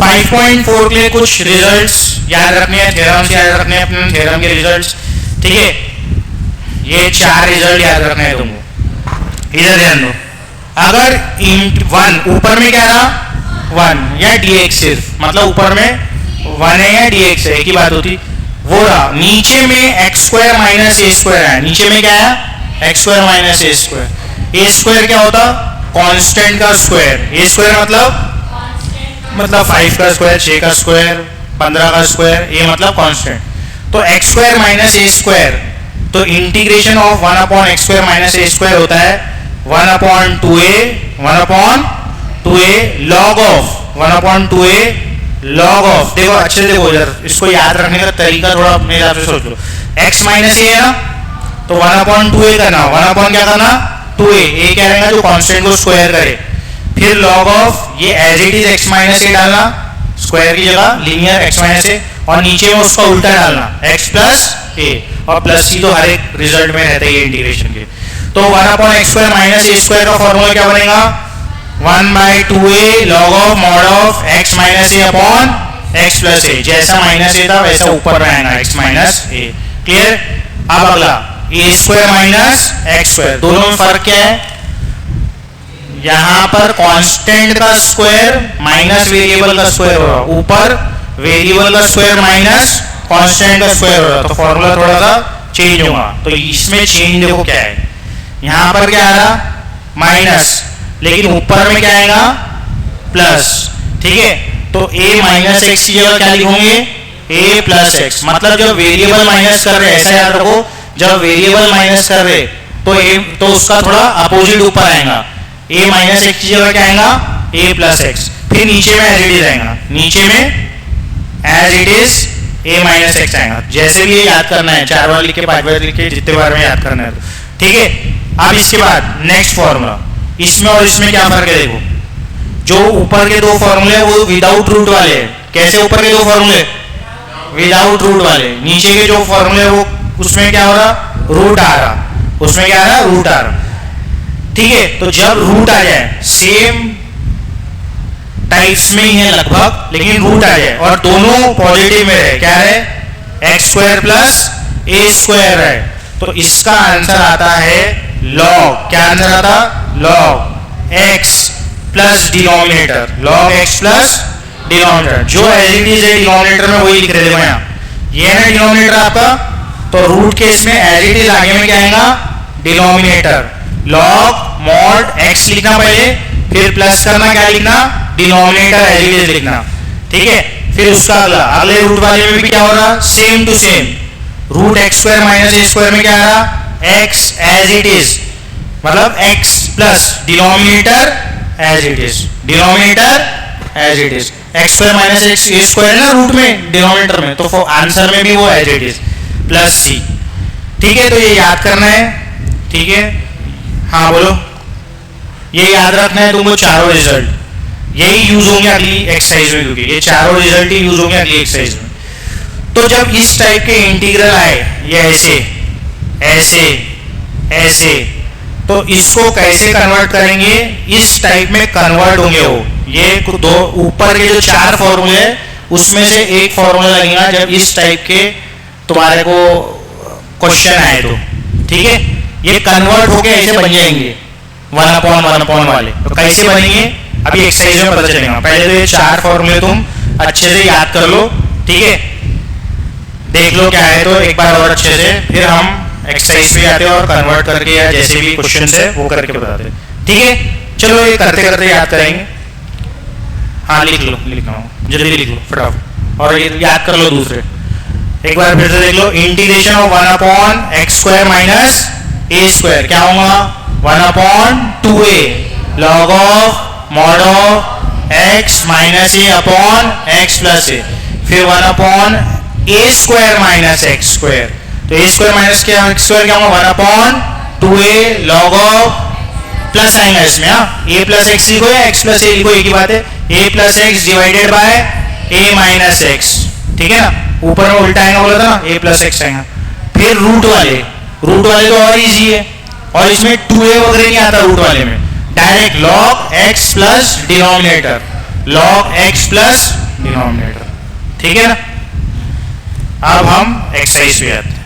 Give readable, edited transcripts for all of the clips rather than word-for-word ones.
5.4 के लिए कुछ रिजल्ट्स याद रखने हैं, थ्योरम्स याद रखने हैं, अपने थ्योरम के रिजल्ट्स, ठीक है। ये 4 रिजल्ट याद रखने हैं तुमको, इधर ध्यान दो। अगर int 1 ऊपर में क्या रहा 1 या dx, सिर्फ मतलब ऊपर में 1 है या dx है, एक ही बात होती, वो रहा। नीचे में x square minus a square है, नीचे में क्या है x square minus a square. A square क्या होता, कांस्टेंट का स्क्वायर। ए स्क्वायर मतलब 5 का स्क्वायर, 6 का स्क्वायर, 15 का स्क्वायर, ये मतलब कांस्टेंट। तो x square minus a square, तो integration of 1 upon x square minus a square होता है 1 upon 2a log of 1 upon 2a log of. देखो अच्छे से देखो इधर, इसको याद रखने का तरीका थोड़ा मेरे हिसाब से सोच लो। x माइनस ए है ना, तो 1 अपॉन 2a करना, 1 अपॉन क्या करना 2a, ए क्या रहेगा जो कांस्टेंट को स्क्वायर करे, फिर लॉग ऑफ ये as it is x minus a डालना, स्क्वायर की जगह लीनियर x माइनस ए, और नीचे में उसका उल्टा डालना x प्लस ए, और प्लस सी तो हर एक रिजल्ट में रहता है ये इंटीग्रेशन के। तो 1 upon x square minus a square का फॉर्मूला क्या बनेगा 1/2a log of mod of x minus a upon x plus a. जैसा माइनस ए था वैसा ऊपर में आएगा x माइनस ए। क्लियर। अब अगला ए स्क्वायर माइनस एक्स स्क्वायर, दोनों में फर्क क्या है, यहां पर कांस्टेंट का स्क्वायर माइनस वेरिएबल का स्क्वायर हो रहा, ऊपर वेरिएबल का स्क्वायर माइनस कांस्टेंट का स्क्वायर हो रहा, तो फॉर्मूला थोड़ा सा चेंज होगा। तो इसमें चेंज देखो क्या है, यहां पर क्या आ रहा माइनस, लेकिन ऊपर में क्या आएगा प्लस, ठीक है। तो a माइनस एक्स की जगह क्या लिखोगे a प्लस एक्स, मतलब जब वेरिएबल माइनस कर रहे, ऐसा याद रखो, जब वेरिएबल माइनस कर रहे तो उसका थोड़ा अपोजिट ऊपर आएगा, a माइनस एक्स की जगह क्या आएगा a प्लस एक्स, फिर नीचे में एज इट इज आएगा, नीचे में as it is a minus x आएगा। जैसे भी ये याद करना है, 4 बार लिख के 5 बार लिख के जितने बार में याद करना है, ठीक है। अब इसके बाद नेक्स्ट फॉर्मूला, इसमें और इसमें क्या फर्क है देखो, जो ऊपर के 2 फॉर्मूले वो विदाउट रूट वाले हैं। कैसे ऊपर के 2 फॉर्मूले विदाउट रूट वाले, नीचे के जो फॉर्मूले वो उसमें क्या हो रहा रूट आ रहा, उसमें क्या आ रहा रूट आ रहा, ठीक है। तो जब रूट आ जाए, सेम टाइप्स में ही है लगभग, लेकिन रूट आ जाए और दोनों पॉजिटिव में है, क्या है एक्स स्क्वायर प्लस ए स्क्वायर है, तो इसका आंसर आता है लॉग, क्या आंसर आता log x plus denominator, log x plus denominator. जो एज इट इज है डिनोमिनेटर में वही लिख रहे थे यहाँ, ये है डिनोमिनेटर आपका, तो रूट केस में एज इट इज आगे में क्या आएगा डिनोमिनेटर, लॉग मॉड एक्स लिखना पहले, फिर प्लस करना, क्या लिखना डिनोमिनेटर एज इट इज लिखना, ठीक है। फिर उसका अगले रूट वाले में भी क्या हो रहा same to same, root x square minus a square में क्या आ रहा एक्स एज इट इज, मतलब x plus denominator as it is, denominator as it is, x square minus x a square है ना रूट में डिनोमिनेटर में, तो आंसर में भी वो as it is plus c, ठीक है। तो ये याद करना है, ठीक है। हाँ बोलो, ये याद रखना है तुमको, चारों रिजल्ट यही यूज होंगे अगली एक्सरसाइज में, क्योंकि ये चारों रिजल्ट ही यूज होंगे अगली एक्सरसाइज में। तो जब इस टाइप के इंटीग्रल आए, ये ऐसे ऐसे ऐसे, तो इसको कैसे कन्वर्ट करेंगे, इस टाइप में कन्वर्ट होंगे वो, ये दो ऊपर के जो 4 फॉर्मूले हैं उसमें से एक फॉर्मूला लगेगा जब इस टाइप के तुम्हारे को क्वेश्चन आए तो, ठीक है। ये कन्वर्ट होके ऐसे बन जाएंगे 1/1 वाले, तो कैसे बनेंगे अभी एक्सरसाइज में पता चलेगा। पहले तो ये 4 फॉर्मूले तुम अच्छे से याद कर लो, ठीक है, देख लो क्या है, तो एक बार और अच्छे से, फिर हम एक्सरसाइज पे आते हैं और कन्वर्ट करके या जैसे भी क्वेश्चन है वो करके बताते हैं, ठीक है। चलो ये करते करते याद करेंगे। हाँ लिख लो, लिखना जल्दी लिख लो फटाफट, और ये याद कर लो दूसरे, एक बार फिर से देख लो। Integration of 1/x square minus a square क्या होगा 1/2a log of mod of x minus a upon x plus a, फिर 1/a square minus x square, तो a स्क्वायर माइनस क्या एक्स स्क्वायर क्या होगा 1/2a लॉग ऑफ प्लस आएगा इसमें, हाँ a प्लस एक्स लिखो या x प्लस ए लिखो, एक ही बात है, a plus x divided by a minus x, ठीक है ना, ऊपर में उल्टा आएगा बोला था ना a प्लस एक्स आएगा। फिर रूट वाले तो और इजी है, और इसमें 2a वगैरह नहीं आता रूट वाले में, direct log x plus denominator, log x plus denominator, ठीक है ना। अब हम एक्सरसाइज पे आते हैं।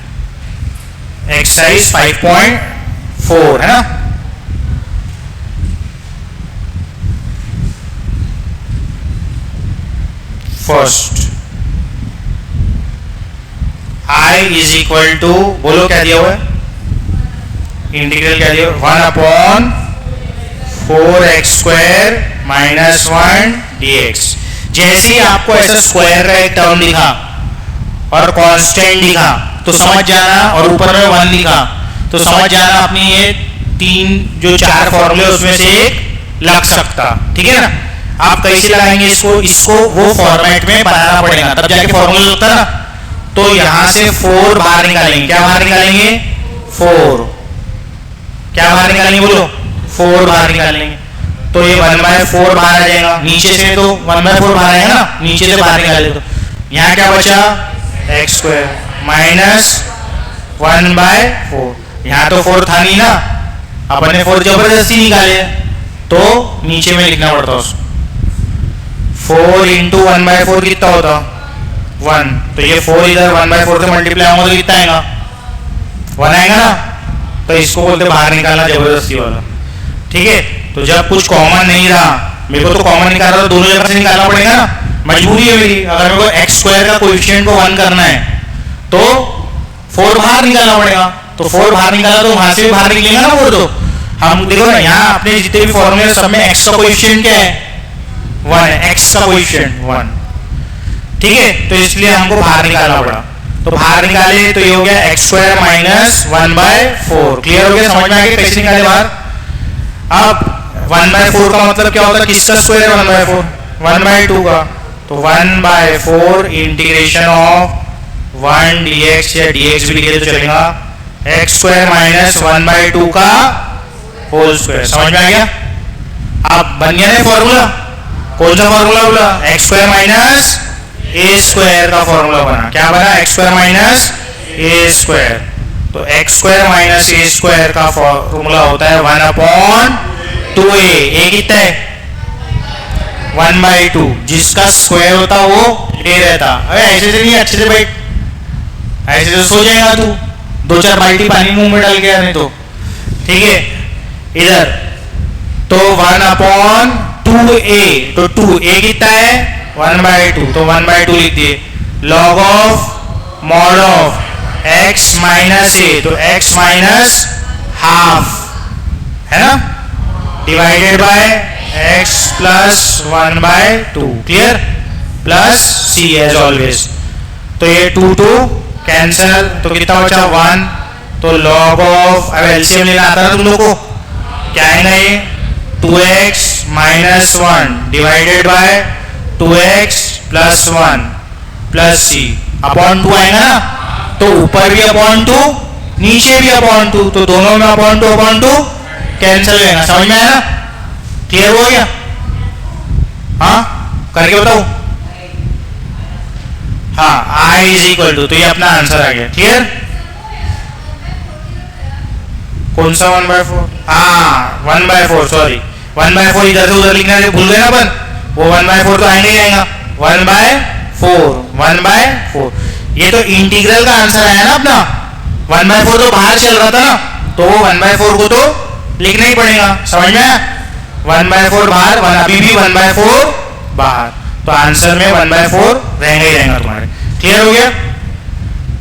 एक्सरसाइज 5.4 है ना। First I is equal to, बोलो क्या दिया हुआ है, इंटीग्रल क्या दिया, 1/4x² -1 dx। जैसे ही आपको ऐसा स्क्वायर का एक टर्म दिखा और कांस्टेंट दिखा तो समझ जाना, और ऊपर में 1 लिखा तो समझ जाना अपनी ये 4 फॉर्मूले उसमें से एक लग सकता, ठीक है ना। आप कैसे लगाएंगे इसको वो फॉर्मेट में बनाना पड़ेगा, तब जाके फॉर्मूला लगता ना। तो यहां से 4 बाहर निकालेंगे, क्या बाहर निकालेंगे, 4, क्या बाहर निकालेंगे, बोलो 4 बाहर निकालेंगे। तो ये 1/4 बाहर आ जाएगा, नीचे से तो 1/4 बाहर आएगा ना, नीचे से बाहर निकाले तो यहाँ क्या बचा, x² -1/4। यहाँ तो 4 था नहीं ना, अपन ने 4 जबरदस्ती निकाले तो नीचे में लिखना पड़ता उसको। 4 × 1/4 कितना होता, 1। तो ये 4 इधर 1/4 से मल्टीप्लाई होगा तो कितना आएगा, 1 आएगा ना। तो इसको बोलते बाहर निकालना जबरदस्ती वाला, ठीक है। तो जब कुछ कॉमन नहीं रहा, मेरे को तो कॉमन निकालना तो दोनों जगह से निकालना पड़ेगा ना, मजबूरी है मेरी। अगर मेरे को x² का कोएफिशिएंट को 1 करना है तो 4 बाहर निकालना पड़ेगा। तो 4 बाहर निकाला तो वहां से भी बाहर निकलेगा ना 4। तो हम देखो ना, यहाँ अपने जितने भी फॉर्मूले सब में x का कोएफिशिएंट क्या है, 1 है, x का कोएफिशिएंट 1, ठीक है। तो इसलिए हमको बाहर निकालना पड़ा। तो बाहर निकाले तो ये हो गया x² -1/4। क्लियर हो गया, समझ में आ गया कैसे निकाले बाहर। अब 1/4 का मतलब क्या होता है, किसका स्क्वायर है 1/4, 1/2 का। तो 1/4 इंटीग्रेशन ऑफ 1 dx, या dx भी लिखे तो चलेगा, x² -1/2 का होल स्क्वायर। समझ में आ गया। अब बन गया ना फॉर्मूला, कौन सा फॉर्मूला बोला, x² -a² का फॉर्मूला बना। क्या बना, x² -a²। तो x² -a² का फॉर्मूला होता है 1/2a। a कितना है, 1/2, जिसका स्क्वायर होता वो a रहता। अरे ऐसे से नहीं, अच्छे से बैठ, ऐसे से सो जाएगा तू, 2-4 बाल्टी पानी मुंह में डाल गया नहीं तो, ठीक है। इधर तो 1/2a, तो 2a कितना है, 1/2, तो 1/2 लिख दिए। Log of mod of x -a, तो x -half है ना, divided by x + 1/2, clear, plus c as always. तो ये 2 कैंसल, तो कितना बचा, 1। तो लॉग ऑफ, अब एलसीएम लेना आता है तुम लोग को, क्या आएगा ये, 2x - 1 divided by 2x + 1 plus c upon 2 आएगा ना। तो ऊपर भी अपॉन 2, नीचे भी अपॉन 2, तो दोनों में अपॉन 2 कैंसिल हो जाएगा। समझ में आया ना, क्लियर हो गया, हाँ करके बताओ। हाँ, I इज इक्वल टू, तो ये अपना आंसर आ गया, क्लियर। कौन सा 1/4, हाँ 1/4, सॉरी 1/4 इधर से उधर लिखना भूल गए ना अपन, वो 1/4 तो आएंगे ही आएगा, 1/4। ये तो इंटीग्रल का आंसर आया ना अपना, 1/4 तो बाहर चल रहा था ना, तो वो 1/4 को तो लिखना ही पड़ेगा। समझ में आया, 1/4 बाहर, अभी भी 1/4 बाहर, तो आंसर में 1/4 रहेगा ही रहेगा तुम्हारे। क्लियर हो गया,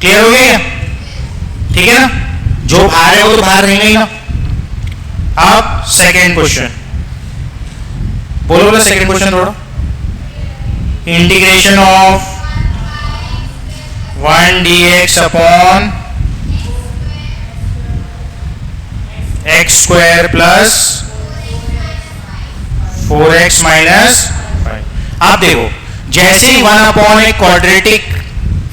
क्लियर हो गया, ठीक है ना। जो बाहर है वो तो बाहर रहेगा ही ना। अब सेकेंड क्वेश्चन बोलो, सेकेंड क्वेश्चन थोड़ा। Integration of 1 dx upon x² plus 4x minus 5। आप देखो, जैसे ही 1 एक क्वाड्रेटिक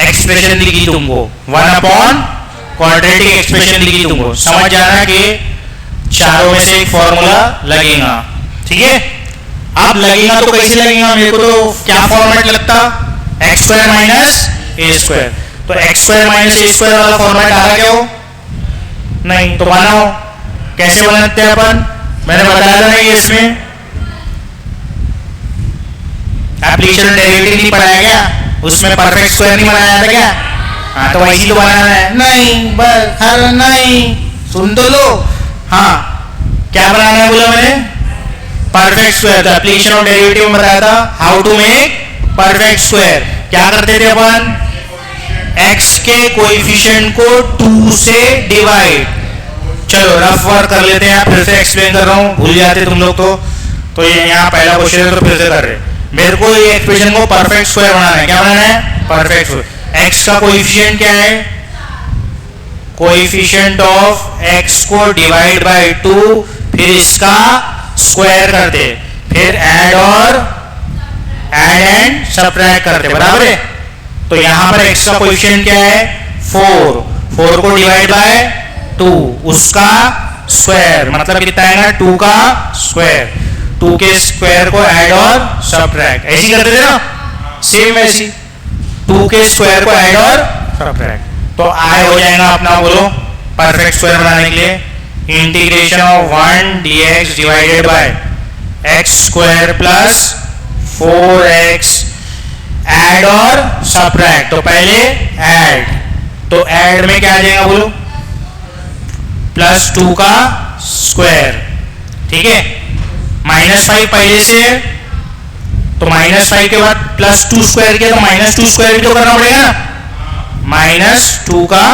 एक्सप्रेशन दिखी तुमको, 1 क्वाड्रेटिक एक्सप्रेशन दिखी तुमको, समझ जाना कि चारों में से एक फॉर्मूला लगेगा, ठीक है। अब लगेगा तो कैसे लगेगा, मेरे को तो क्या फॉर्मेट लगता, x² -a²। तो x² -a² वाला फॉर्मेट आ रहा क्या हो, नहीं तो बनाओ। कैसे बनाते हैं अपन, मैंने बताया था नहीं इसमें, एप्लीकेशन डेरिवेटिव नहीं पढ़ाया गया, उसमें परफेक्ट स्क्वायर नहीं बनाया था क्या? हाँ, तो वैसे तो बनाना है नहीं, बस हर नहीं, सुन तो लो। हाँ, क्या बनाना है बोला मैंने? Perfect square. तो एप्लीकेशन ऑफ डेरिवेटिव में बताया था how to make perfect square. क्या करते थे अपन? x के कोएफिशिएंट को 2 से डिवाइड। चलो रफ वर्क कर लेते हैं, फिर से एक्सप्लेन कर रहा हूँ, भूल जाते तुम लोग तो ये यहाँ पहला क्वेश्चन है तो फिर से कर रहे। मेरे को ये एक्सप्रेशन को परफेक्ट स्क्वायर बनाना है। क्या बनाना है? Perfect square. x का कोएफिशिएंट क्या है? कोएफिशिएंट ऑफ x को डिवाइड बाय 2, फिर इसका स्क्वायर करते, फिर ऐड एंड सब्ट्रैक्ट करते, बराबर है। तो यहां पर x का कोएफिशिएंट क्या है? 4 को डिवाइड बाय 2, उसका स्क्वायर, मतलब कितना आएगा? 2 का स्क्वायर। 2 के स्क्वायर को ऐड और सब्ट्रैक्ट, ऐसी करते थे ना, सेम ऐसी 2 के स्क्वायर को ऐड और सब्ट्रैक्ट। तो आई हो जाएगा अपना, बोलो परफेक्ट स्क्वायर बनाने के लिए, integration of 1 dx divided by x square plus 4x, add और सब्ट्रैक्ट। तो पहले ऐड, तो ऐड में क्या आ जाएगा बोलो? प्लस 2 का स्क्वायर, ठीक है। -5 पहले से, तो -5 के बाद +2 स्क्वायर किया, तो -2 स्क्वायर भी तो करना पड़ेगा ना, -2 का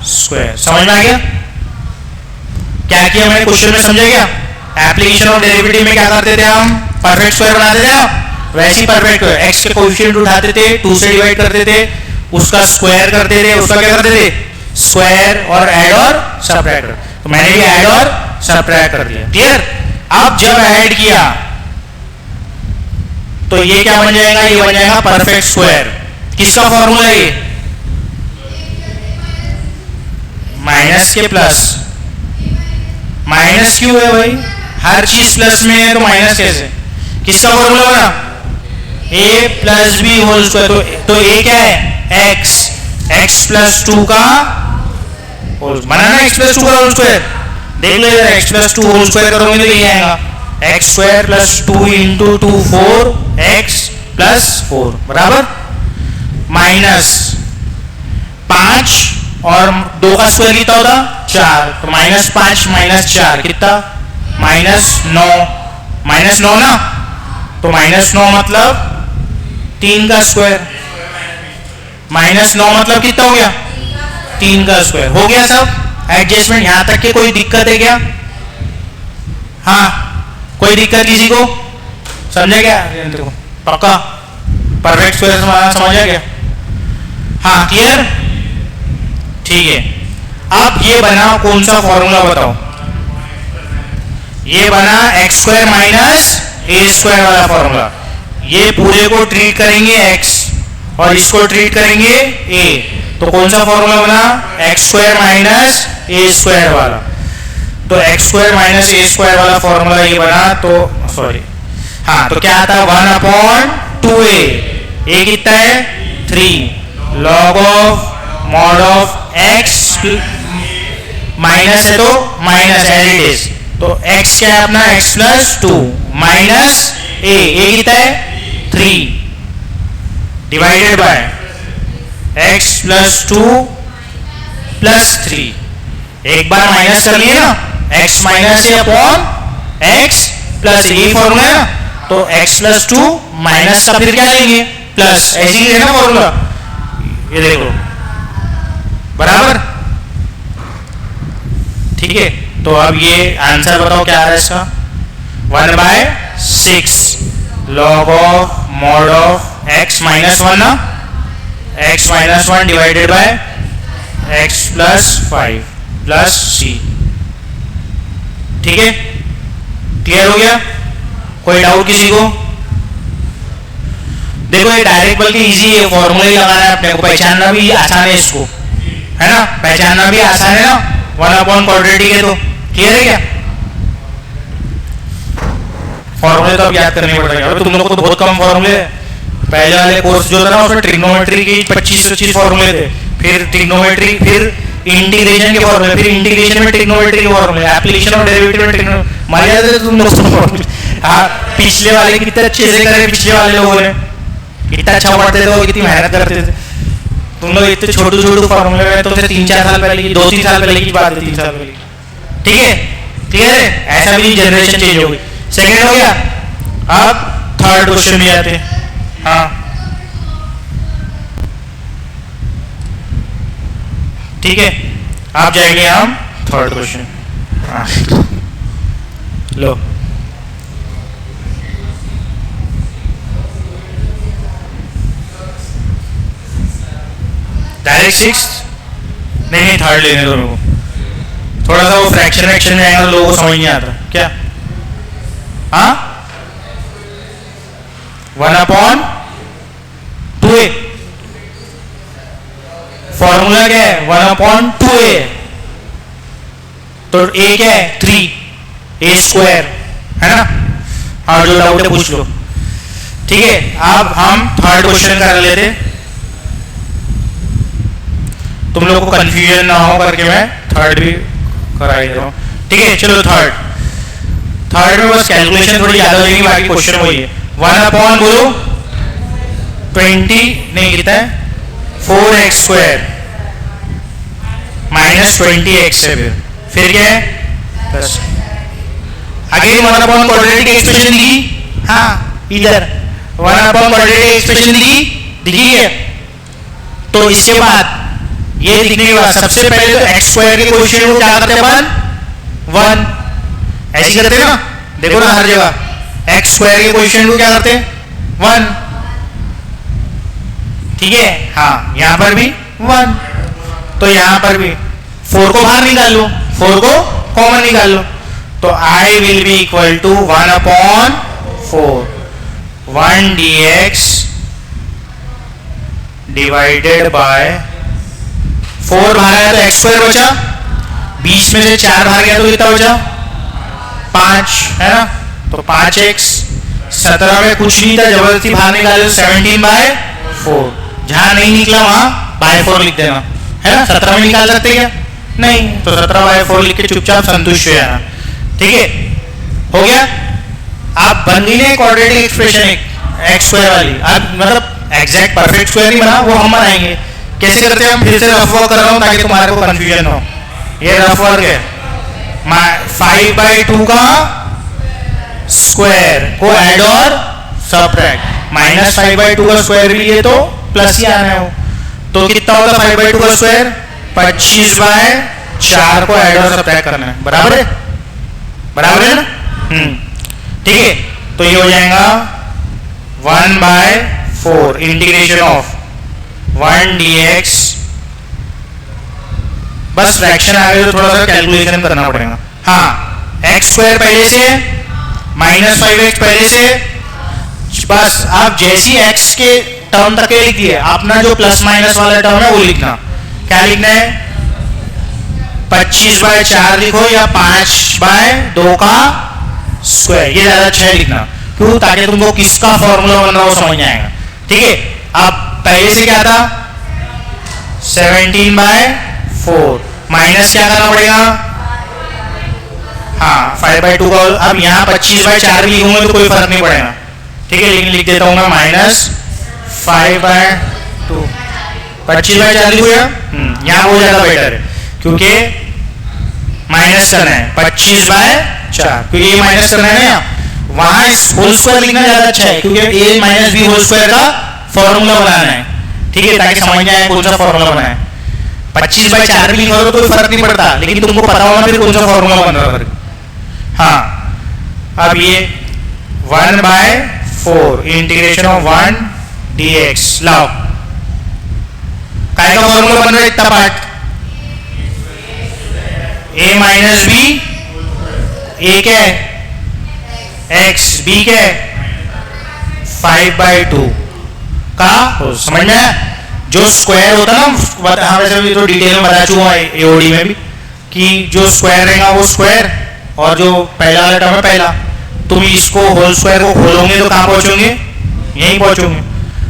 स्क्वायर। समझ में आ गया क्या किया मैंने क्वेश्चन में? समझा गया? एप्लीकेशन ऑफ डेरिवेटिव में क्या करते थे हम? परफेक्ट स्क्वायर बनाते थे ना, वैसे ही परफेक्ट x के कोएफिशिएंट उठाते थे, 2 से डिवाइड करते थे, उसका स्क्वायर करते थे, उसका क्या करते थे? स्क्वायर और ऐड और सब्ट्रैक्ट। तो मैंने भी ऐड और सब्ट्रैक्ट कर दिया, क्लियर। अब जब ऐड किया तो ये क्या बन जाएगा? ये बन जाएगा परफेक्ट स्क्वायर। किसका फॉर्मूला है ये? माइनस के प्लस। माइनस क्यों है भाई? हर चीज प्लस में है तो माइनस कैसे? किसका फॉर्मूला बना? a plus B whole square. तो a क्या है? x प्लस 2 का होल बना ना, x प्लस 2 का होल स्क्वायर। देख लो इधर, x प्लस 2 होल स्क्वायर करोगे तो ये आएगा x square plus 2 into 2 4 x plus 4 बराबर माइनस 5 और 2 का स्क्वायर कितना होता? 4। तो -5 -4 कितना? -9 ना, तो -9 मतलब 3 का स्क्वायर। -9 मतलब कितना हो गया? 3 का स्क्वायर। हो गया सब एडजस्टमेंट यहां तक के? कोई दिक्कत है क्या? हाँ, कोई दिक्कत किसी को? समझे क्या? पक्का परफेक्ट स्क्वायर समझा क्या? हाँ, क्लियर, ठीक है। अब ये बना कौन सा फॉर्मूला बताओ? ये बना x square minus a square वाला फॉर्मूला। ये पूरे को ट्रीट करेंगे x और इसको ट्रीट करेंगे a, तो कौन सा फॉर्मूला बना? x square minus a square वाला। तो x square minus a square वाला फॉर्मूला ये बना, तो सॉरी, हाँ, तो क्या आता? 1/2a। a कितना है? 3 log of mod of x minus है तो माइनस एज इट इज, तो x क्या है अपना? x प्लस 2 माइनस a कितना है? 3 divided by x plus 2 plus 3। एक बार माइनस कर लिए ना, x minus a upon x plus a formula है ना, तो x प्लस 2 माइनस का फिर क्या लेंगे? प्लस, ऐसे ही है ना फॉर्मूला। ये देखो बराबर, ठीक है। तो अब ये आंसर बताओ क्या आ रहा है इसका? 1/6 log of mod of x minus 1 ना, x minus 1 divided by x plus 5 plus c, ठीक है। क्लियर हो गया? कोई डाउट किसी को? देखो ये डायरेक्ट बल्कि इजी है, फॉर्मूला ही लगाना है अपने को, पहचानना भी आसान है इसको, है ना, पहचानना भी आसान है ना, 1/quadratic है। तो क्लियर है क्या? फॉर्मूले तो अब याद करने पड़ेगा। अरे तुम लोगों को तो बहुत कम फॉर्मूले, पहले वाले कोर्स जो था ना उसमें ट्रिग्नोमेट्री की 25-25 फॉर्मूले थे, फिर ट्रिग्नोमेट्री, फिर इंटीग्रेशन के फॉर्मूले, फिर इंटीग्रेशन में ट्रिग्नोमेट्री के फॉर्मूले, एप्लीकेशन ऑफ डेरिवेटिव में ट्रिग्नोमेट्री। मजा आते तुम लोग फॉर्मूले। हाँ, पिछले वाले कितने अच्छे से करे पिछले वाले लोगों ने, कितना अच्छा पढ़ते थे, कितनी मेहनत करते थे तुम लोग। इतने छोटे छोटे फॉर्मूले में तुमसे 3-4 साल पहले की, 2-3 साल पहले की बात है, 3 साल पहले। ठीक है, क्लियर है? ऐसा भी जनरेशन चेंज हो गई। सेकेंड हो गया, अब थर्ड क्वेश्चन में आते हैं। हाँ ठीक है, आप जाएंगे हम थर्ड क्वेश्चन। लो डायरेक्ट 6 नहीं, थर्ड लेने दो मेरे को। थोड़ा सा वो फ्रैक्शन वैक्शन में आएगा, लोगों को समझ नहीं आता क्या। हाँ 1/2a फॉर्मूला क्या है? 1/2a। तो a क्या है? 3a² है ना। हाँ जो डाउट है पूछ लो। ठीक है, अब हम थर्ड क्वेश्चन कर लेते, तुम लोगों को कंफ्यूजन ना हो करके मैं थर्ड भी करा ही रहा हूँ। ठीक है, चलो थर्ड में बस कैलकुलेशन थोड़ी ज्यादा हो जाएगी, बाकी क्वेश्चन वही है। 1/, बोलो 20 नहीं, कितना है? 4x² माइनस 20x है। फिर क्या है? प्लस अगेन 1/, क्वाड्रेटिक एक्सप्रेशन दिखी? हाँ इधर 1/, क्वाड्रेटिक एक्सप्रेशन दिखी है। तो इसके बाद ये दिखने के बाद सबसे पहले तो x² के कोएफिशिएंट को क्या करते हैं अपन? 1 ऐसे करते हैं ना, देखो ना हर जगह x² के कोएफिशिएंट को क्या करते हैं? 1। ठीक है, हाँ यहां पर भी 1, तो यहां पर भी 4 को बाहर निकाल लो, 4 को कॉमन निकाल लो, तो I will be equal to 1/4 1 dx divided by 4 बाहर आया तो x² बचा, बीच में से 4 बाहर गया तो कितना बचा? 5 है ना। तो 5x 17 में कुछ नहीं था, जबरदस्ती बाहर निकाले तो 17/4। जहां नहीं निकला वहां by4 लिख देना, है ना। 17 में निकाल सकते क्या? नहीं, तो 17/4 लिख के चुपचाप संतुष्ट हो जाना। ठीक है, हो गया। आप बन गई ना क्वाड्रेटिक एक्सप्रेशन x² वाली। अब मतलब एग्जैक्ट परफेक्ट स्क्वायर नहीं बना, वो हम बनाएंगे। कैसे करते हैं हम? फिर से रफ वर्क कर रहा हूं ताकि तुम्हारे को कंफ्यूजन हो। ये रफ वर्क है, 5/2 का स्क्वायर को ऐड और सबट्रैक्ट, -5/2 का स्क्वायर भी है तो प्लस ही आना है वो। तो कितना होगा 5/2 का स्क्वायर? 25/4 को ऐड और सबट्रैक्ट करना है। बराबर है? बराबर है ना। ठीक है, तो ये हो जाएगा 1/4 इंटीग्रेशन ऑफ 1 dx। बस फ्रैक्शन आ गए तो थोड़ा सा कैलकुलेशन करना पड़ेगा। हाँ x² पहले से, -5x पहले से, बस आप जैसी x के टर्म तक लिख दिए, अपना जो प्लस माइनस वाला टर्म है वो लिखना। क्या लिखना है? 25/4 लिखो या 5/2 का स्क्वायर, ये ज्यादा अच्छा है लिखना। क्यों? ताकि तुमको किसका फॉर्मूला बन रहा हो समझ आएगा। ठीक है, अब पहले से क्या था? 17/4 माइनस क्या करना पड़ेगा? हाँ 5/2 का। अब यहाँ 25/4 भी लिखूंगा तो कोई फर्क नहीं पड़ेगा। ठीक है, लेकिन लिख देता हूँ मैं -5/2। 25/4 लिखूंगा, यहाँ वो ज्यादा बेटर है क्योंकि माइनस करना है 25/4, क्योंकि ये माइनस करना है ना, वहां होल स्क्वायर लिखना ज्यादा अच्छा है क्योंकि a - b होल स्क्वायर का फॉर्मूला बनाना है। ठीक है, ताकि समझ में आए कौन सा फॉर्मूला बना है। 25/4 भी लिखो तो कोई फर्क नहीं पड़ता, लेकिन तुमको पता होगा फिर कौन सा फॉर्मूला बन रहा है। हाँ, अब ये 1/4 इंटीग्रेशन ऑफ 1 dx। लाओ काय का फॉर्मूला बन रहा है इतना पार्ट? a - b, a क्या है? x, b क्या है? 5/2 का। समझ में आया? जो स्क्वायर होता है ना, हाँ वैसे भी तो डिटेल में बता चुका एओडी में भी कि जो स्क्वायर रहेगा वो स्क्वायर, और जो पहला वाला टर्म है पहला, तुम इसको होल स्क्वायर को खोलोगे तो कहाँ पहुंचोगे? यहीं पहुंचोगे।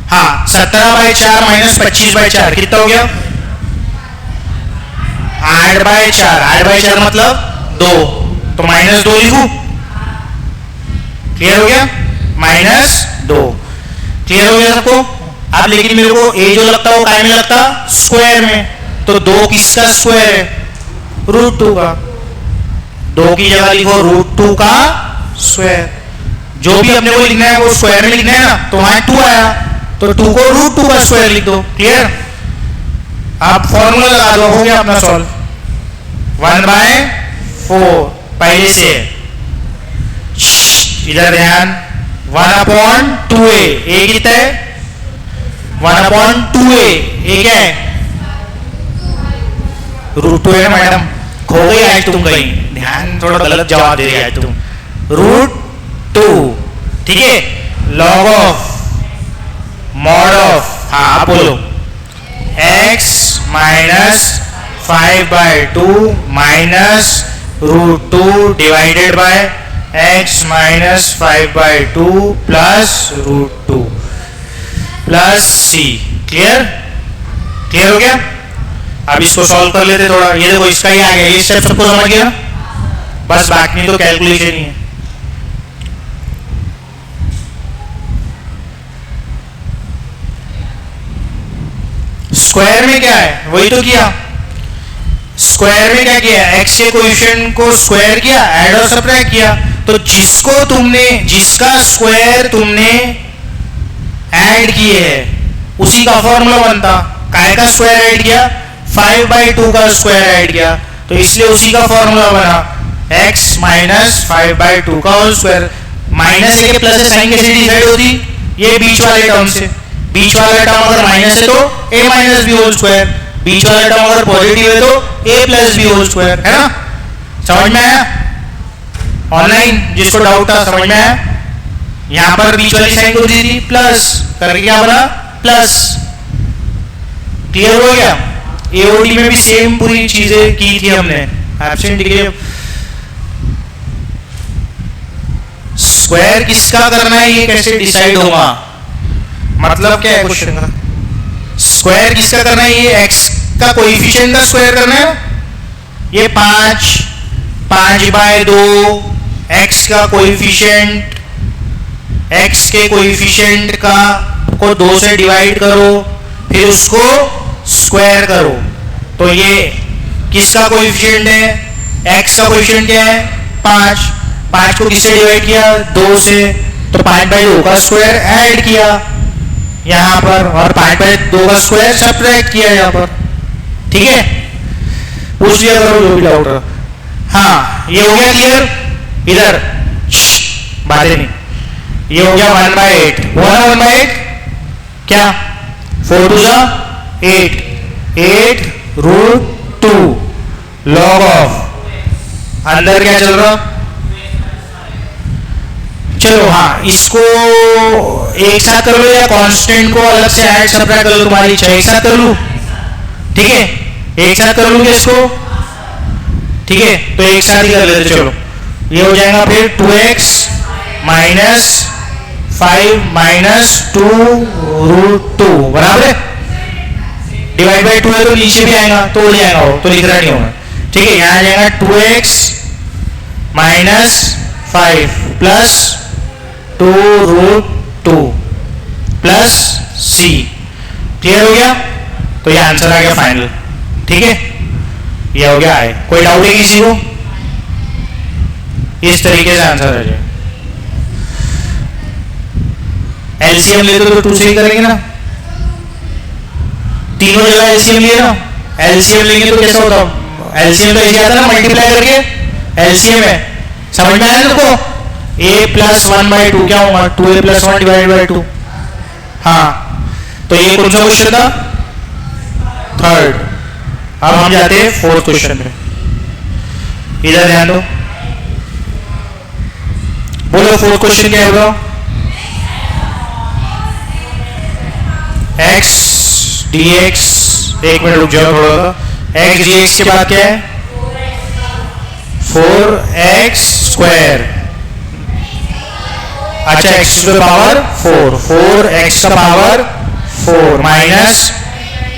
हाँ 17/4 - 25/4 कितना हो गया? 8/4। 8/4 मतलब 2, तो -2 लिखूं। क्लियर हो गया? -2। क्लियर हो गया सबको? अब लेकिन मेरे को ए जो लगता है वो काय में लगता, स्क्वायर में, तो 2 किसका स्क्वायर है, √2 का। 2 की जगह लिखो √2 का स्क्वायर। जो भी अपने को लिखना है वो स्क्वायर में लिखना है ना, तो वहां 2 आया, तो 2 को √2 का स्क्वायर लिख दो। क्लियर? आप फॉर्मूला लगा दो, हो गया अपना सॉल्व। 1/4 पहले से, इधर ध्यान, 1/2a, ए कितना है, 1/2a, ए क्या है, √2 है ना मैडम, खो गई आज तुम कहीं, ध्यान थोड़ा गलत जवाब दे रही है तुम, √2, ठीक है, log ऑफ, मॉड ऑफ, हाँ आप बोलो, x minus 5/2 minus √2 divided by x minus 5/2 plus √2 plus c। Clear? Clear हो गया? अब इसको सॉल्व कर लेते थोड़ा। ये देखो इसका ही आ गया, ये स्टेप सबको समझ गया, बस बाकी तो कैलकुलेशन ही है। स्क्वायर में क्या है, वही तो किया। स्क्वायर में क्या किया, x के कोएफिशिएंट को स्क्वायर किया, ऐड और सब्ट्रैक्ट किया। तो जिसका स्क्वायर तुमने ऐड किए है उसी का फॉर्मूला बनता। काय का स्क्वायर ऐड किया, 5/2 का स्क्वायर ऐड किया, तो इसलिए उसी का फॉर्मूला बना x माइनस 5/2 का होल स्क्वायर। माइनस लेके प्लस से साइन कैसे डिसाइड होती, ये बीच वाले टर्म से। बीच वाला टर्म अगर माइनस है तो a minus b whole square, बीच वाला टर्म अगर पॉजिटिव है तो a plus b whole square, है ना? समझ में आया? ऑनलाइन जिसको डाउट था समझ में आया? यहां पर बीच वाली साइन को दी थी प्लस करके क्या बना, प्लस। क्लियर हो गया? एओडी में भी सेम पूरी चीजें की थी हमने। एब्सेंट डिग्री स्क्वायर किसका करना है ये कैसे डिसाइड होगा, मतलब क्या है क्वेश्चन का, स्क्वायर किसका करना है, ये x का कोएफिशिएंट का स्क्वायर करना है। ये 5/2 x का कोएफिशिएंट, x के कोएफिशिएंट का को 2 से डिवाइड करो, फिर उसको स्क्वायर करो। तो ये किसका कोएफिशिएंट है, x का कोएफिशिएंट क्या है, 5 को किससे डिवाइड किया, 2 से, तो 5/2 का स्क्वायर ऐड किया यहां पर, और 5/2 का स्क्वायर सब्ट्रैक्ट किया यहां पर। ठीक है, पूछ लिया करो जो भी डाउट है। हाँ ये हो गया क्लियर? इधर बातें नहीं, ये हो गया 1/8 हुआ ना, 1/8 क्या, 4 2 8, 8√2 log ऑफ, अंदर क्या चल रहा, चलो हाँ इसको एक साथ कर लो या कांस्टेंट को अलग से ऐड सब्ट्रैक्ट कर लो, तुम्हारी इच्छा, एक साथ कर लूं, ठीक है, एक साथ कर लूंगे इसको, ठीक है, तो एक साथ ही कर लेते। चलो ये हो जाएगा फिर 2x माइनस 5 माइनस 2√2 बराबर है, डिवाइड बाई 2 है तो नीचे भी आएगा, तो ले आएगा वो, तो लिख रहा नहीं होगा, ठीक है। यहाँ आ जाएगा 2x minus 5 plus 2√2 plus c। Clear हो गया? तो ये आंसर आ गया फाइनल, ठीक है, ये हो गया है। कोई डाउट है किसी को? इस तरीके से आंसर आ जाए। एलसीएम ले तो 2 से ही करेंगे ना, तीनों जगह एलसीएम लिए ना, एलसीएम लेंगे तो कैसा होता, एलसीएम तो ऐसे आता ना मल्टीप्लाई करके, एलसीएम है, समझ में आया तुमको? a प्लस 1/2 क्या होगा, 2a प्लस 1 डिवाइड बाई 2। हाँ तो ये कौन सा क्वेश्चन था, थर्ड। अब हम जाते हैं फोर्थ क्वेश्चन पे, इधर ध्यान दो, बोलो फोर्थ क्वेश्चन क्या होगा, x dx, एक मिनट रुक जाओ थोड़ा, x dx के बाद क्या है, 4x स्क्वायर, अच्छा x to the power 4, 4x का power 4 minus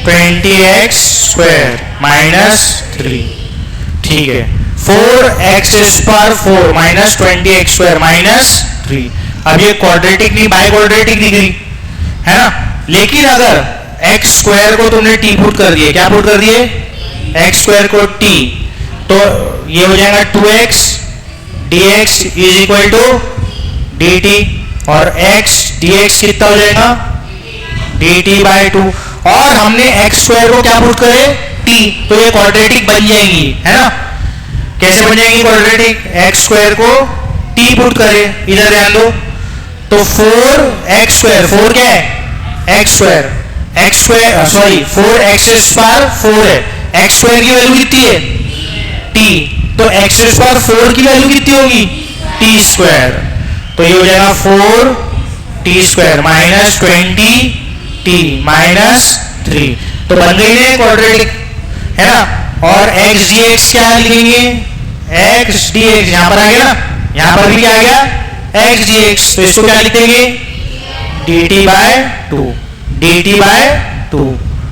20x square minus 3, ठीक है, 4x power 4 minus 20x square minus 3। अब ये क्वाड्रेटिक नहीं बाय क्वाड्रेटिक दिख रही, है ना। लेकिन अगर एक्स स्क्वायर को तुमने टी पुट कर दिए, क्या पुट कर दिए, एक्स स्क्वायर को टी, तो ये हो जाएगा 2x dx is equal to dt, और x dx कितना हो जाएगा, dt बाय 2, और हमने x स्क्वायर को क्या पुट करे, t, तो ये क्वाड्रेटिक बन जाएंगी, है ना। कैसे बन जाएंगी क्वाड्रेटिक, एक्स स्क्वायर को t पुट करे, इधर ध्यान दो, तो 4x स्क्वायर, 4 क्या है, x square, x square sorry 4x square 4 है, x स्क्वायर की वैल्यू कितनी है, t, तो x स्क्वायर 4 की वैल्यू कितनी होगी, t स्क्वायर, तो ये हो जाएगा 4t square minus 20t minus 3, तो बन गई है क्वाड्रेटिक, है ना। और x dx क्या लिखेंगे, x dx यहां पर आ गया ना, यहां पर भी क्या आ गया, x dx, तो इसको क्या लिखेंगे, dt बाय 2, dt बाय 2,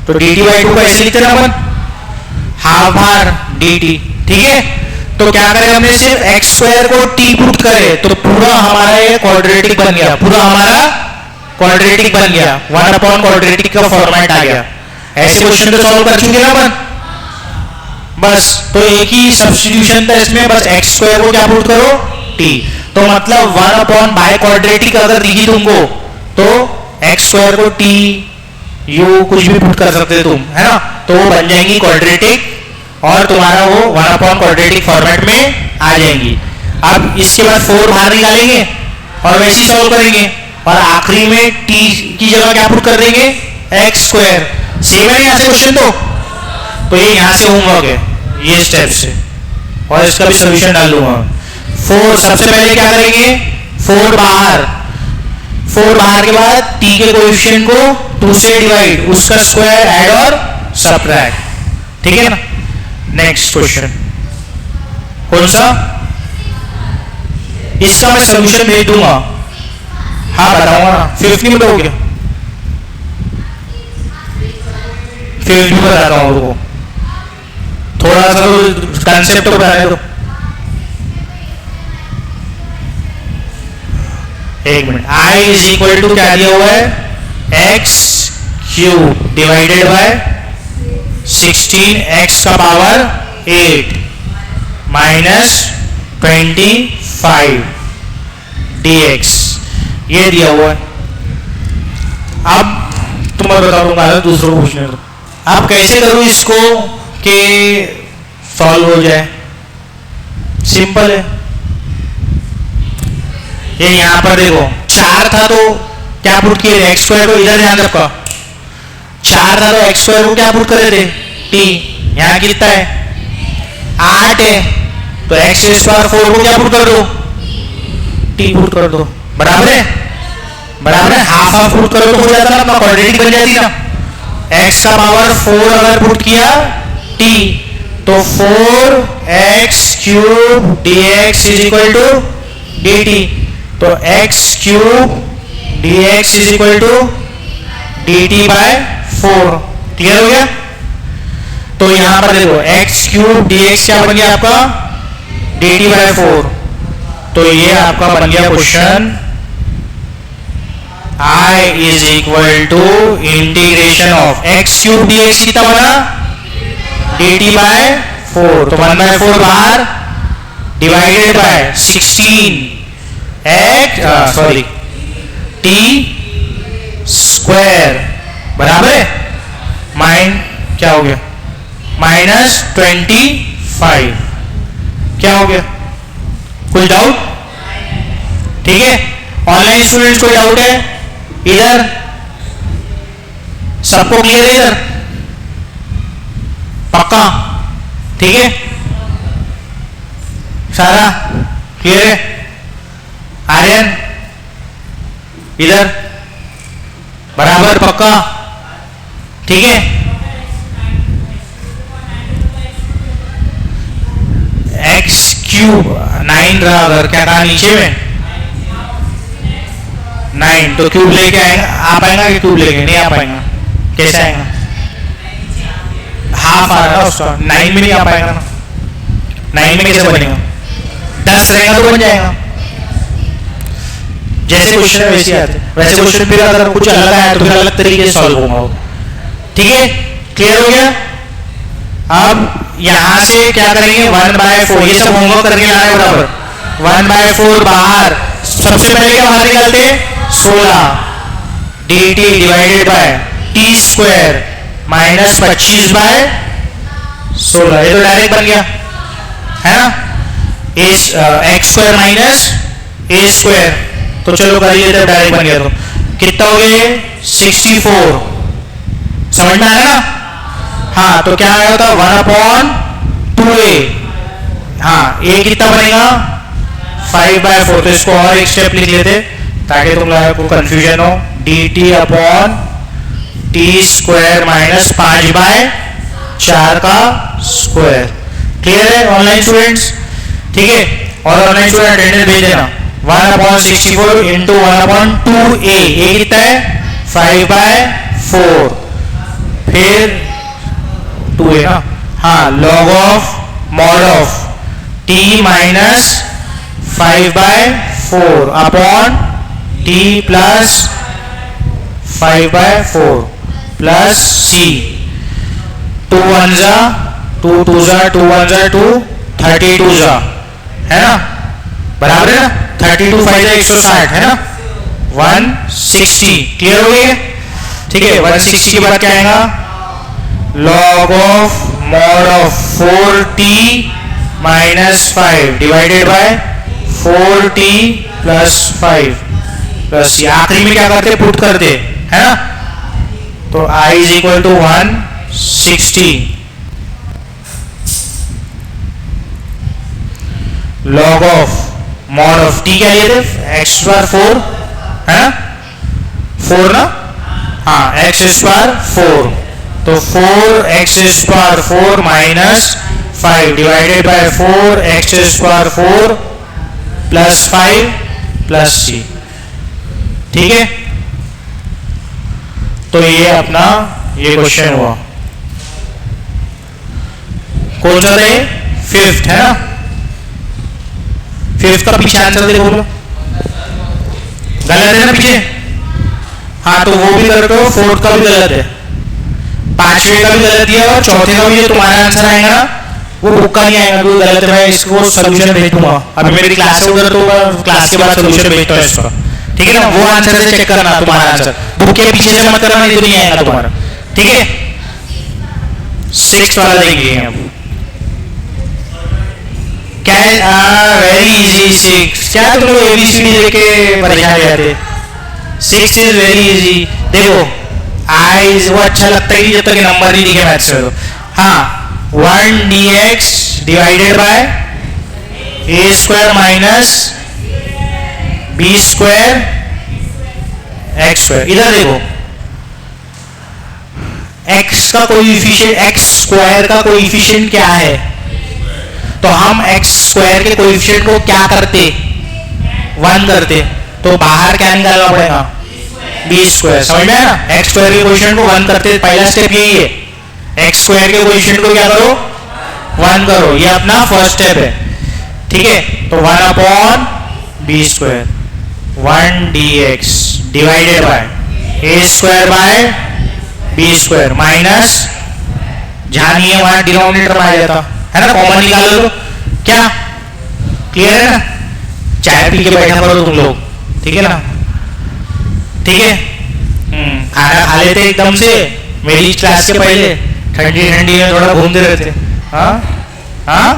तो dt बाय 2 कैसे लिखते हैं अपन, हाफ आर dt, ठीक है। तो क्या करें हमने, सिर्फ एक्स स्क्वायर को t पुट करे तो पूरा हमारा ये क्वाड्रेटिक बन गया, पूरा हमारा क्वाड्रेटिक बन गया, 1 क्वाड्रेटिक का फॉर्मेट आ गया। ऐसे क्वेश्चन तो सॉल्व कर चुके ना अपन, बस तो एक ही सब्स्टिट्यूशन था इसमें, बस एक्स स्क्वायर को क्या पुट करो, t, तो मतलब 1 बाय क्वाड्रेटिक अगर लिखी तुमको तो एक्स स्क्वायर को t u कुछ भी पुट कर सकते तुम, है ना, तो वो बन जाएंगी क्वाड्रेटिक, और तुम्हारा वो 1 क्वाड्रेटिक फॉर्मेट में आ जाएंगी। अब इसके बाद 4 बाहर निकालेंगे और वैसे ही सॉल्व करेंगे, और आखिरी में t की जगह क्या पुट कर देंगे, एक्स स्क्वायर, सेम है यहाँ से क्वेश्चन, तो ये यहाँ से होमवर्क है, ये स्टेप से, और इसका भी सोल्यूशन डाल दूंगा। 4 सबसे पहले क्या करेंगे, 4 बाहर के बाद t के कोएफिशिएंट को 2 से डिवाइड, उसका स्क्वायर ऐड और सबट्रैक्ट, ठीक है ना। नेक्स्ट क्वेश्चन कौन सा, इसका मैं सोल्यूशन भेज दूंगा, हाँ बताऊंगा ना, 50 मिनट हो गया, फिर भी बताता हूँ उनको, थोड़ा सा तो कंसेप्ट तो बताने दो। एक minute, i is equal to क्या दिया हुआ है, x cube divided by 16x का पावर 8 माइनस 25 dx, ये दिया हुआ है। अब तुम्हें बता दूंगा, दूसरों को पूछने दो, आप कैसे करूं इसको कि सॉल्व हो जाए, सिंपल है। ये यहां पर देखो 4 था तो क्या पुट किए, एक्स स्क्वायर को, इधर ध्यान रखो, 4 था तो एक्स स्क्वायर को क्या पुट करे थे, t, यहाँ कितना है 8 है, तो एक्स स्क्वायर 4 को क्या पुट कर दो, t पुट कर दो, बराबर है, बराबर है, हाफ हाफ पुट करो तो हो जाता ना, अपना क्वाड्रेटिक बन जाती ना। x का पावर 4 अगर पुट किया t, तो 4x cube dx is equal to dt, तो x cube dx is equal to dt by 4, clear हो गया। तो यहां पर देखो x क्यूब dx क्या बन गया आपका, dt बाय 4, तो ये आपका बन गया question, I is equal to integration of x cube dx कितना बना, dt बाय 4, तो 1/4 बाहर डिवाइडेड बाय 16 t स्क्वायर बराबर है, क्या हो गया, माइनस 25, क्या हो गया, कोई डाउट, ठीक है। ऑनलाइन स्टूडेंट्स कोई डाउट है, इधर सबको क्लियर है, इधर पक्का, ठीक है, सारा क्लियर है, आर्यन इधर बराबर पक्का, ठीक है। एक्स क्यूब 9 रहा, अगर क्या कहा नीचे में 9, तो क्यूब लेके आएगा, आ पाएगा कि क्यूब लेके नहीं आ पाएगा, कैसे आएगा, हाफ आ रहा उसका, 9 में नहीं आ पाएगा ना, 9 में कैसे बनेगा, 10 रहेगा तो बन जाएगा, जैसे क्वेश्चन है वैसे आते, वैसे क्वेश्चन फिर अगर कुछ अलग आया तो फिर अलग तरीके से सॉल्व होगा। ठीक है, क्लियर हो गया? अब यहां से क्या करेंगे, 1/4, ये सब होमवर्क करके लाना है बराबर। 1/4 बाहर, सबसे पहले क्या बाहर निकालते हैं, 16 dt divided by T square minus 25/16, ये तो डायरेक्ट बन गया है ना, x square minus a square, तो चलो कर लेते हैं, डायरेक्ट बन गया। तो कितना हो गया, 64, समझ में आया ना? हाँ, तो क्या आया था, 1/2a, हाँ a कितना बनेगा, 5/4, तो इसको और एक स्टेप लिख लेते ताकि तुम लोगों को कंफ्यूजन हो, dt upon T square minus 5/4 का स्क्वायर। क्लियर है ऑनलाइन स्टूडेंट्स? ठीक है, और ऑनलाइन स्टूडेंट अटेंडेंस भेज देना, 1/64 इंटू 1/2a, a कितना है, 5/4, फिर 2a ना, हाँ, log of mod of t minus 5/4 upon t plus 5/4 plus c, 2 1 जा 2 2 जा 2 1 जा 2, 32 जा, है ना, बराबर है ना, 32 5 जा 160, है ना, 160। क्लियर हो गया? ठीक है, 160 के बाद क्या आएगा, log of mod of 4t minus 5 divided by 4t plus 5 plus, आखिरी में क्या करते, पुट करते, है ना, तो i is equal to 160 log of mod of t, क्या लिए थे, x स्क्वायर 4, है ना, 4 ना, हाँ, x स्क्वायर 4, तो 4x square 4 minus 5 divided by 4x square 4 plus 5 plus c। ठीक है, तो ये अपना ये क्वेश्चन हुआ, कौन सा है, 5th, है ना, 5th का पीछे आंसर दे, बोलो गलत है ना पीछे, हाँ, तो वो भी गलत हो, 4th का भी गलत है, 5वें का भी गलत है, और चौथे का भी जो तुम्हारा आंसर आएगा ना वो बुक का नहीं आएगा, तो गलत है, मैं इसको सोल्यूशन भेज दूंगा, अभी मेरी क्लास है उधर, तो क्लास के बाद सोल्यूशन भेजता हूँ इसका। ठीक है ना, वो आंसर से चेक करना तुम्हारा आंसर, बुक के पीछे से मत करना, नहीं तो नहीं आएगा तुम्हारा। ठीक है, 6 वाला देंगे अब, वेरी इजी 6, क्या तुम लोग एबीसीडी देके परेशान हो जाते, 6 इज वेरी इजी। देखो आई वो अच्छा लगता है जब तक नंबर नहीं दिखे मैथ्स में, तो हाँ, 1 dx divided by A square minus B square x square. इधर देखो, x का कोएफिशिएंट, x स्क्वायर का कोएफिशिएंट क्या है, तो हम x स्क्वायर के कोएफिशिएंट को क्या करते, 1 करते, तो बाहर क्या निकालना पड़ेगा, बी स्क्वायर। समझ में आया ना, एक्स स्क्वायर के कोएफिशिएंट को 1 करते, पहला स्टेप यही है, एक्स स्क्वायर के कोएफिशिएंट को क्या करो, 1 करो, ये अपना फर्स्ट स्टेप है। ठीक है, तो 1 upon B square, 1 dx divided by A square by B square minus, जहां नहीं है वहां डिनोमिनेटर में आ जाता है ना, कॉमन निकाल लो, क्या क्लियर है ना, चाय पी के बैठा करो तुम लोग, ठीक है ना, ठीक है, खाना खा लेते एकदम से, मेरी क्लास के पहले ठंडी ठंडी में थोड़ा घूमते रहते, हाँ हाँ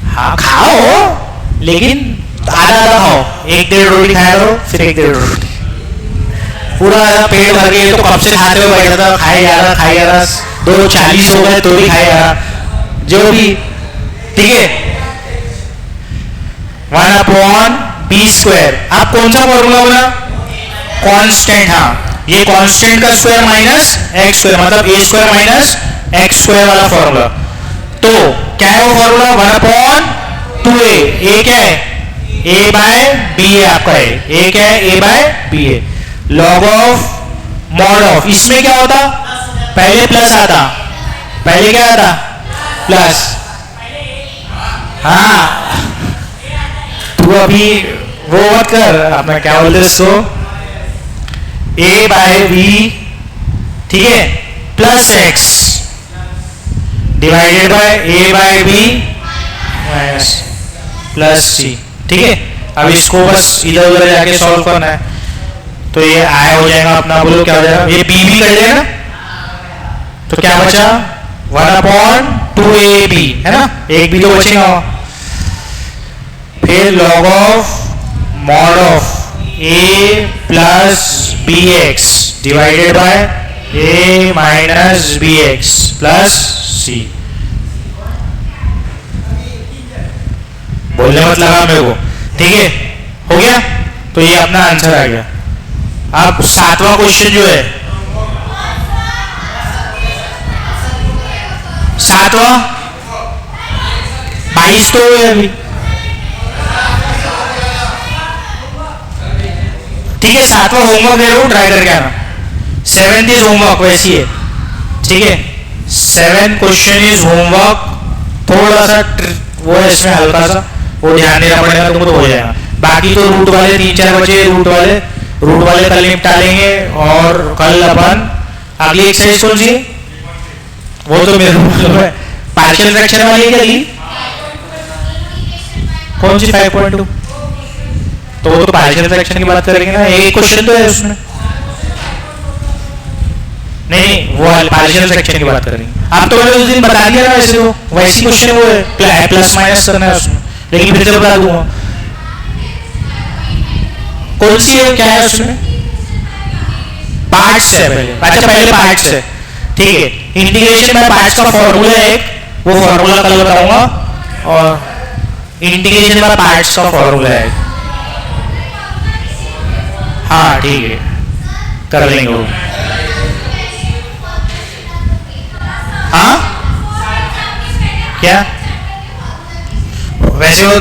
हाँ, खाओ लेकिन आधा आधा खाओ, 1-1.5 रोटी खाया करो, फिर 1-1.5 रोटी, पूरा पेट भर के, तो कब से खाते हुए बैठा था, खाए जा रहा 2:40 हो गए तो भी खाए जा रहा, जो भी। ठीक है, 1 अपॉन बी स्क्वायर, आप कौन सा फॉर्मूला बोला, कांस्टेंट, हाँ, ये कांस्टेंट का स्क्वायर माइनस एक्स स्क्वायर, मतलब ए स्क्वायर माइनस एक्स स्क्वायर वाला फॉर्मूला। तो क्या है वो फॉर्मूला, 1 अपॉन 2a, ए क्या है, a बाय बी है आपका, ए क्या है, a बाय बी है, लॉग ऑफ मॉड ऑफ, इसमें क्या होता, पहले प्लस आता, पहले क्या आता, प्लस, हाँ, तू अभी वो मत कर, अपना क्या बोलते हैं इसको, ए बाय बी, ठीक है, plus x divided by a by b minus plus c, ठीक है। अब इसको बस इधर उधर जाके सॉल्व करना है, तो ये आई हो जाएगा अपना, बोलो क्या हो जाएगा, ये बी भी कर लेगा ना, तो क्या बचा 1/2ab है ना, एक भी तो बचेगा। फिर log of mod of a plus b x divided by a minus b x plus c. बोलने मत लगा मेरे को, ठीक है, हो गया। तो ये अपना आंसर आ गया। अब 7वां क्वेश्चन जो है, 7वां 22 तो है अभी, ठीक है। 7वां होमवर्क दे रहा हूँ, ट्राई करके आना। 7th इज होमवर्क, वैसी है, ठीक है। 7 क्वेश्चन इज होमवर्क, थोड़ा सा वो है इसमें हल्का सा, वो ध्यान देना पड़ेगा तुमको, तो हो जाएगा। बाकी तो रूट वाले 3-4 बचे, रूट वाले कल निपटा लेंगे। और कल अपन अगली एक्सरसाइज कौन सी है, वो तो मेरे को है, पार्शियल फ्रैक्शन वाली है क्या, कौन सी 5.2, तो वो तो पार्शियल फ्रैक्शन की बात करेंगे ना, एक क्वेश्चन तो है उसमें, नहीं वो पार्शियल फ्रैक्शन की बात करेंगे। आप तो मैंने उस दिन बता दिया ना, वैसे वो वैसी क्वेश्चन वो है, प्लस माइनस करना है उसमें, लेकिन फिर से बता दूंगा कौन सी है, क्या है उसमें, पार्ट्स है पहले, अच्छा पहले पार्ट्स है, ठीक है। इंटीग्रेशन बाय पार्ट्स का फॉर्मूला है एक, वो फॉर्मूला कल बताऊंगा, और इंटीग्रेशन बाय पार्ट्स का फॉर्मूला है, हाँ ठीक है, कर लेंगे वो। हाँ क्या वैसे वो